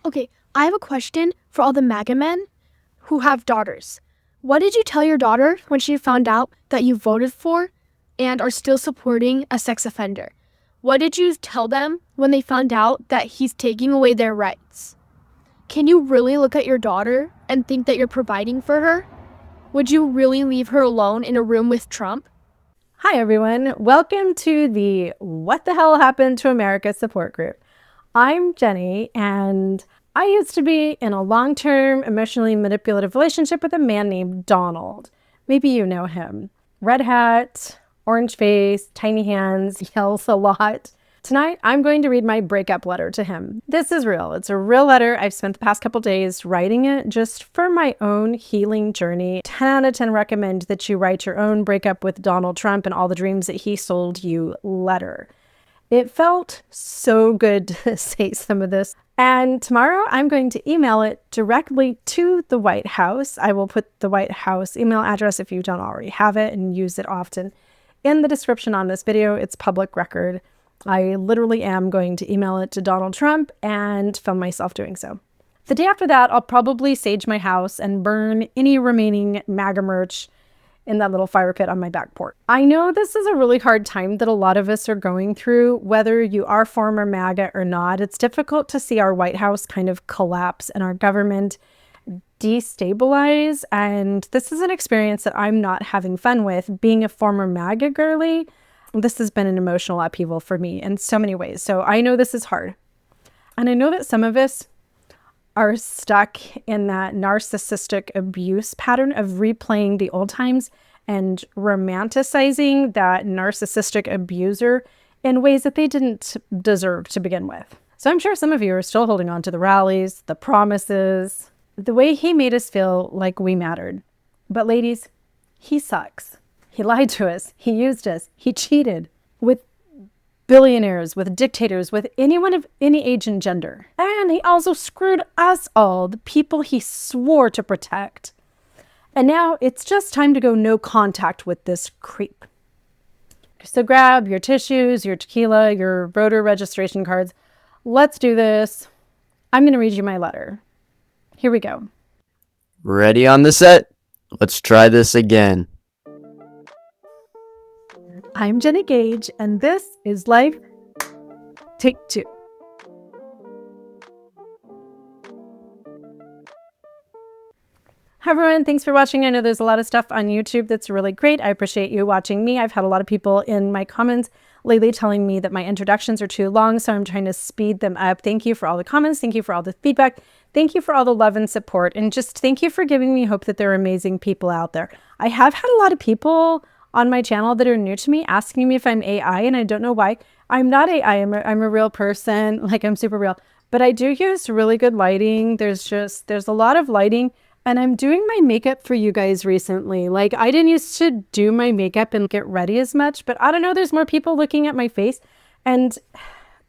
Okay, I have a question for all the MAGA men who have daughters. What did you tell your daughter when she found out that you voted for and are still supporting a sex offender? What did you tell them when they found out that he's taking away their rights? Can you really look at your daughter and think that you're providing for her? Would you really leave her alone in a room with Trump? Hi, everyone. Welcome to the What the Hell Happened to America support group. I'm Jennie, and I used to be in a long-term, emotionally manipulative relationship with a man named Donald. Maybe you know him. Red hat, orange face, tiny hands, yells a lot. Tonight, I'm going to read my breakup letter to him. This is real. It's a real letter. I've spent the past couple days writing it just for my own healing journey. 10 out of 10 recommend that you write your own breakup with Donald Trump and all the dreams that he sold you letter. It felt so good to say some of this. And tomorrow I'm going to email it directly to the White House. I will put the White House email address, if you don't already have it and use it often, in the description on this video. It's public record. I literally am going to email it to Donald Trump and film myself doing so. The day after that, I'll probably sage my house and burn any remaining MAGA merch in that little fire pit on my back porch. I know this is a really hard time that a lot of us are going through, whether you are former MAGA or not. It's difficult to see our White House kind of collapse and our government destabilize. And this is an experience that I'm not having fun with. Being a former MAGA girly, this has been an emotional upheaval for me in so many ways. So I know this is hard. And I know that some of us are stuck in that narcissistic abuse pattern of replaying the old times and romanticizing that narcissistic abuser in ways that they didn't deserve to begin with. So I'm sure some of you are still holding on to the rallies, the promises, the way he made us feel like we mattered. But ladies, he sucks. He lied to us. He used us. He cheated with billionaires, with dictators, with anyone of any age and gender. And he also screwed us all, the people he swore to protect. And now it's just time to go no contact with this creep. So grab your tissues, your tequila, your voter registration cards. Let's do this. I'm going to read you my letter. Here we go. Ready on the set? Let's try this again. I'm Jennie Gage, and this is Life Take 2. Hi everyone, thanks for watching. I know there's a lot of stuff on YouTube that's really great. I appreciate you watching me. I've had a lot of people in my comments lately telling me that my introductions are too long, so I'm trying to speed them up. Thank you for all the comments. Thank you for all the feedback. Thank you for all the love and support. And just thank you for giving me hope that there are amazing people out there. I have had a lot of people on my channel that are new to me asking me if I'm AI, and I don't know why. I'm not AI. I'm a real person. Like, I'm super real. But I do use really good lighting. There's a lot of lighting. And I'm doing my makeup for you guys recently. Like, I didn't used to do my makeup and get ready as much, but I don't know, there's more people looking at my face. And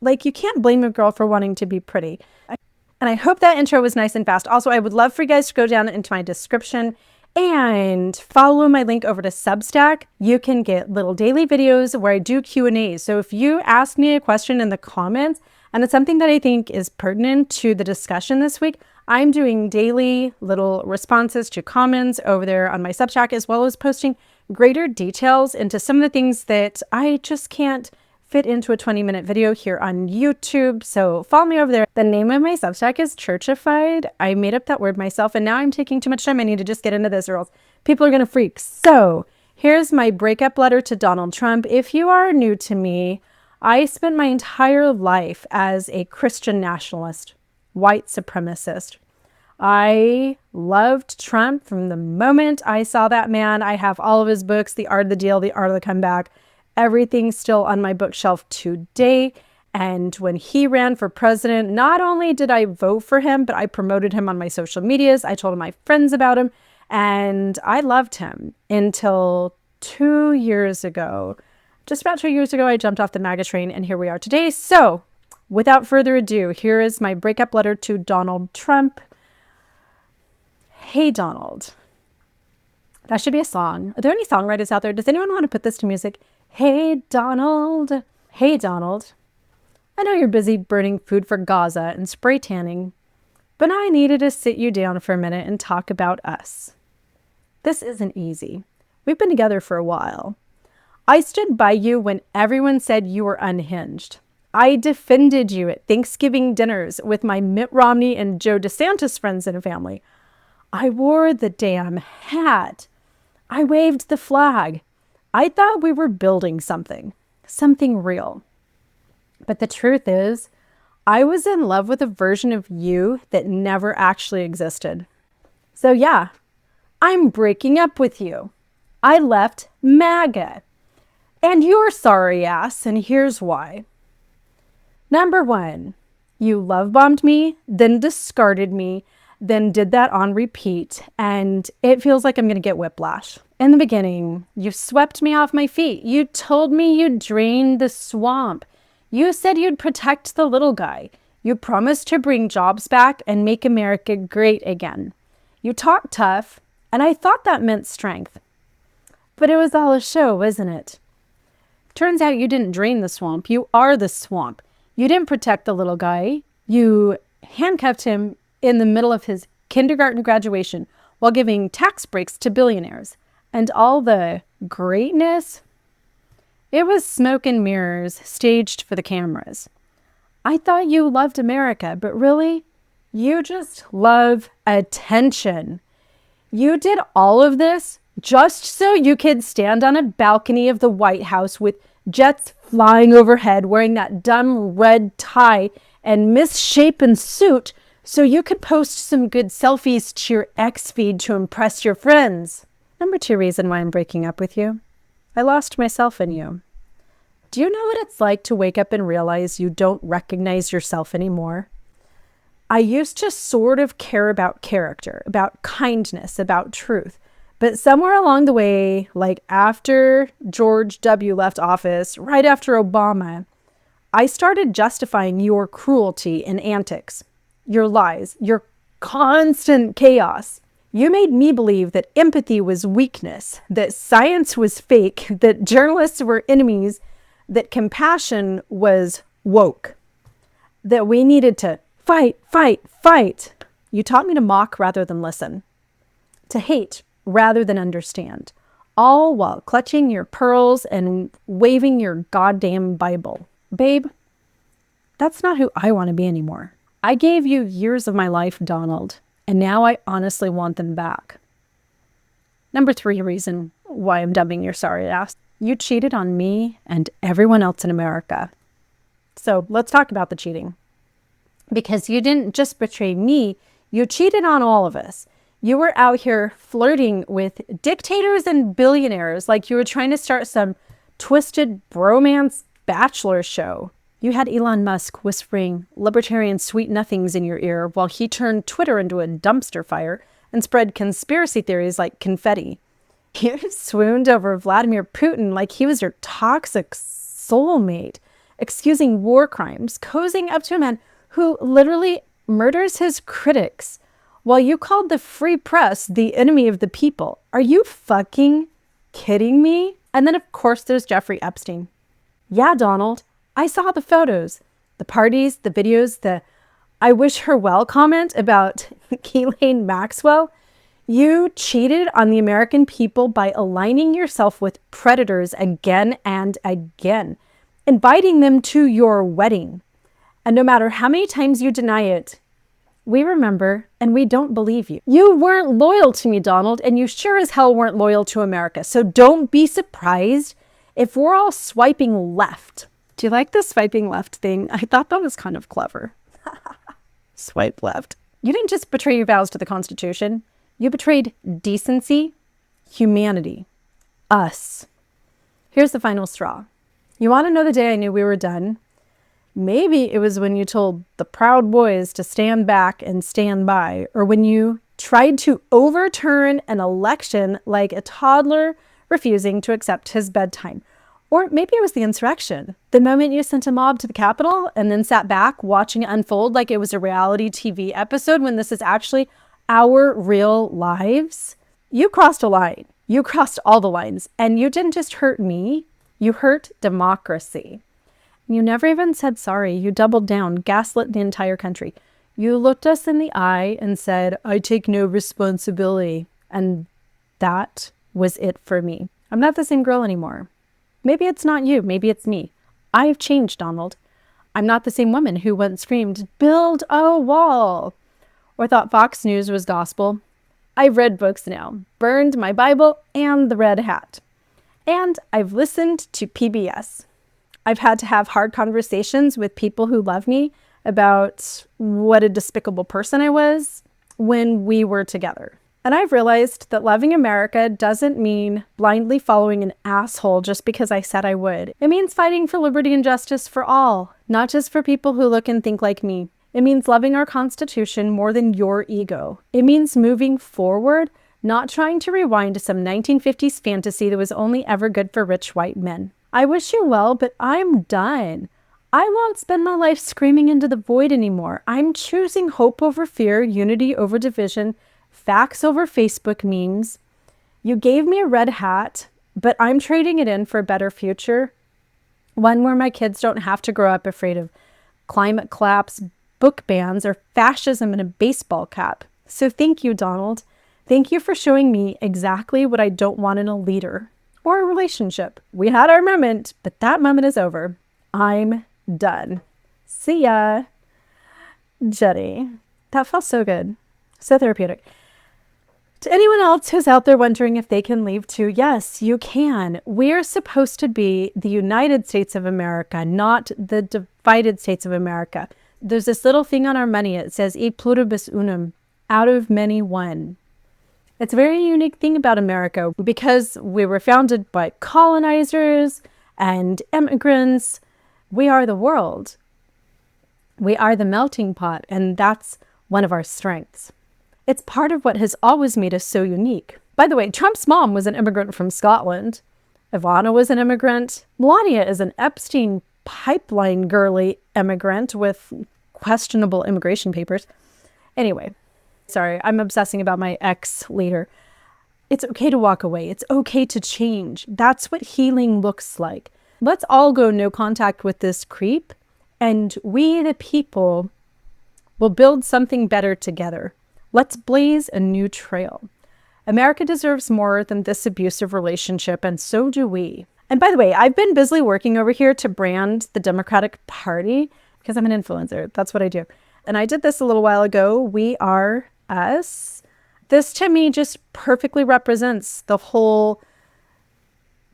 like, you can't blame a girl for wanting to be pretty. And I hope that intro was nice and fast. Also, I would love for you guys to go down into my description and follow my link over to Substack. You can get little daily videos where I do Q&As. So if you ask me a question in the comments, and it's something that I think is pertinent to the discussion this week, I'm doing daily little responses to comments over there on my Substack, as well as posting greater details into some of the things that I just can't fit into a 20-minute video here on YouTube. So follow me over there. The name of my Substack is Churchified. I made up that word myself, and now I'm taking too much time. I need to just get into this or else people are going to freak. So here's my breakup letter to Donald Trump. If you are new to me, I spent my entire life as a Christian nationalist, white supremacist. I loved Trump from the moment I saw that man. I have all of his books, The Art of the Deal, The Art of the Comeback. Everything's still on my bookshelf today. And when he ran for president, not only did I vote for him, but I promoted him on my social medias. I told my friends about him, and I loved him until 2 years ago. Just about 2 years ago, I jumped off the MAGA train, and here we are today. So without further ado, here is my breakup letter to Donald Trump. Hey, Donald. That should be a song. Are there any songwriters out there? Does anyone want to put this to music? Hey, Donald. Hey, Donald. I know you're busy burning food for Gaza and spray tanning But I needed to sit you down for a minute and talk about us. This isn't easy. We've been together for a while. I stood by you when everyone said you were unhinged. I defended you at Thanksgiving dinners with my Mitt Romney and Joe DeSantis friends and family. I wore the damn hat. I waved the flag. I thought we were building something real. But the truth is, I was in love with a version of you that never actually existed. So yeah, I'm breaking up with you. I left MAGA. And you're sorry ass, and here's why. Number 1, you love bombed me, then discarded me, then did that on repeat, and it feels like I'm going to get whiplash. In the beginning, you swept me off my feet. You told me you'd drain the swamp. You said you'd protect the little guy. You promised to bring jobs back and make America great again. You talked tough, and I thought that meant strength. But it was all a show, wasn't it? Turns out you didn't drain the swamp. You are the swamp. You didn't protect the little guy. You handcuffed him in the middle of his kindergarten graduation while giving tax breaks to billionaires. And all the greatness, it was smoke and mirrors staged for the cameras. I thought you loved America, but really, you just love attention. You did all of this just so you could stand on a balcony of the White House with jets flying overhead wearing that dumb red tie and misshapen suit so you could post some good selfies to your ex feed to impress your friends. Number 2 reason why I'm breaking up with you. I lost myself in you. Do you know what it's like to wake up and realize you don't recognize yourself anymore? I used to sort of care about character, about kindness, about truth. But somewhere along the way, like after George W. left office, right after Obama, I started justifying your cruelty and antics, your lies, your constant chaos. You made me believe that empathy was weakness, that science was fake, that journalists were enemies, that compassion was woke, that we needed to fight, fight, fight. You taught me to mock rather than listen, to hate rather than understand, all while clutching your pearls and waving your goddamn Bible. Babe, that's not who I want to be anymore. I gave you years of my life, Donald, and now I honestly want them back. Number 3 reason why I'm dumping your sorry ass. You cheated on me and everyone else in America. So let's talk about the cheating. Because you didn't just betray me, you cheated on all of us. You were out here flirting with dictators and billionaires like you were trying to start some twisted bromance bachelor show. You had Elon Musk whispering libertarian sweet nothings in your ear while he turned Twitter into a dumpster fire and spread conspiracy theories like confetti. You swooned over Vladimir Putin like he was your toxic soulmate, excusing war crimes, cozying up to a man who literally murders his critics, while you called the free press the enemy of the people. Are you fucking kidding me? And then, of course, there's Jeffrey Epstein. Yeah, Donald, I saw the photos, the parties, the videos, the I wish her well comment about Ghislaine Maxwell. You cheated on the American people by aligning yourself with predators again and again, inviting them to your wedding. And no matter how many times you deny it, we remember and we don't believe you. You weren't loyal to me, Donald, and you sure as hell weren't loyal to America. So don't be surprised if we're all swiping left. Do you like the swiping left thing? I thought that was kind of clever. Swipe left. You didn't just betray your vows to the Constitution. You betrayed decency, humanity, us. Here's the final straw. You want to know the day I knew we were done? Maybe it was when you told the Proud Boys to stand back and stand by, or when you tried to overturn an election like a toddler refusing to accept his bedtime. Or maybe it was the insurrection, the moment you sent a mob to the Capitol and then sat back watching it unfold like it was a reality TV episode when this is actually our real lives. You crossed a line. You crossed all the lines. And you didn't just hurt me, you hurt democracy. You never even said sorry. You doubled down, gaslit the entire country. You looked us in the eye and said, I take no responsibility. And that was it for me. I'm not the same girl anymore. Maybe it's not you. Maybe it's me. I've changed, Donald. I'm not the same woman who once screamed, build a wall, or thought Fox News was gospel. I've read books now, burned my Bible and the red hat. And I've listened to PBS. I've had to have hard conversations with people who love me about what a despicable person I was when we were together. And I've realized that loving America doesn't mean blindly following an asshole just because I said I would. It means fighting for liberty and justice for all, not just for people who look and think like me. It means loving our Constitution more than your ego. It means moving forward, not trying to rewind to some 1950s fantasy that was only ever good for rich white men. I wish you well, but I'm done. I won't spend my life screaming into the void anymore. I'm choosing hope over fear, unity over division, facts over Facebook memes. You gave me a red hat, but I'm trading it in for a better future. One where my kids don't have to grow up afraid of climate collapse, book bans, or fascism in a baseball cap. So thank you, Donald. Thank you for showing me exactly what I don't want in a leader or a relationship. We had our moment, but that moment is over. I'm done. See ya. Jennie. That felt so good. So therapeutic. To anyone else who's out there wondering if they can leave too, yes, you can. We're supposed to be the United States of America, not the divided states of America. There's this little thing on our money. It says e pluribus unum, out of many one. It's a very unique thing about America because we were founded by colonizers and immigrants. We are the world. We are the melting pot, and that's one of our strengths. It's part of what has always made us so unique. By the way, Trump's mom was an immigrant from Scotland. Ivana was an immigrant. Melania is an Epstein pipeline girly immigrant with questionable immigration papers. Anyway, sorry, I'm obsessing about my ex-leader. It's okay to walk away. It's okay to change. That's what healing looks like. Let's all go no contact with this creep, and we, the people, will build something better together. Let's blaze a new trail. America deserves more than this abusive relationship, and so do we. And by the way, I've been busily working over here to brand the Democratic Party because I'm an influencer. That's what I do. And I did this a little while ago. We are us. This to me just perfectly represents the whole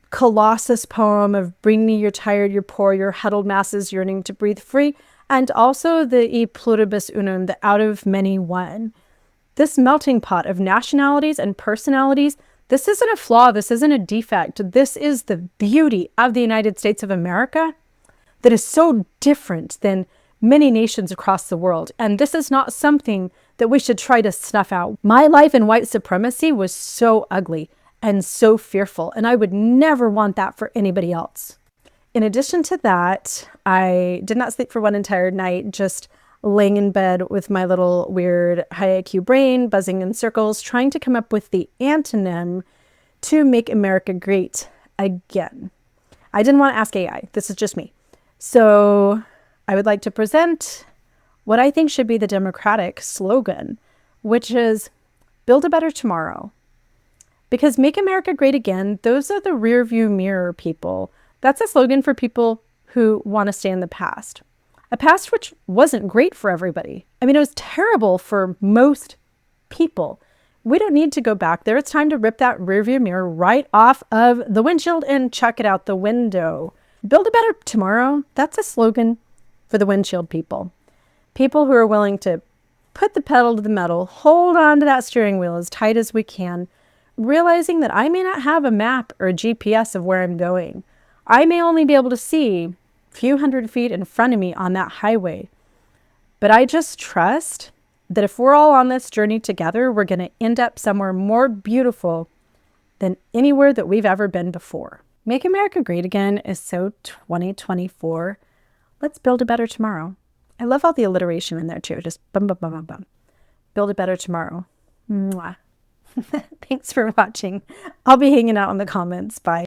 Colossus poem of bring me your tired, your poor, your huddled masses yearning to breathe free. And also the e pluribus unum, the out of many one. This melting pot of nationalities and personalities, this isn't a flaw, this isn't a defect. This is the beauty of the United States of America that is so different than many nations across the world. And this is not something that we should try to snuff out. My life in white supremacy was so ugly and so fearful, and I would never want that for anybody else. In addition to that, I did not sleep for one entire night, just laying in bed with my little weird high IQ brain, buzzing in circles, trying to come up with the antonym to make America great again. I didn't want to ask AI. This is just me. So I would like to present what I think should be the Democratic slogan, which is build a better tomorrow. Because make America great again, those are the rear view mirror people. That's a slogan for people who want to stay in the past. A past which wasn't great for everybody. I mean, it was terrible for most people. We don't need to go back there. It's time to rip that rearview mirror right off of the windshield and chuck it out the window. Build a better tomorrow. That's a slogan for the windshield people. People who are willing to put the pedal to the metal, hold on to that steering wheel as tight as we can, realizing that I may not have a map or a GPS of where I'm going. I may only be able to see few hundred feet in front of me on that highway. But I just trust that if we're all on this journey together, we're going to end up somewhere more beautiful than anywhere that we've ever been before. Make America Great Again is so 2024. Let's build a better tomorrow. I love all the alliteration in there too. Just bum, bum, bum, bum, bum. Build a better tomorrow. Mwah. Thanks for watching. I'll be hanging out in the comments. Bye.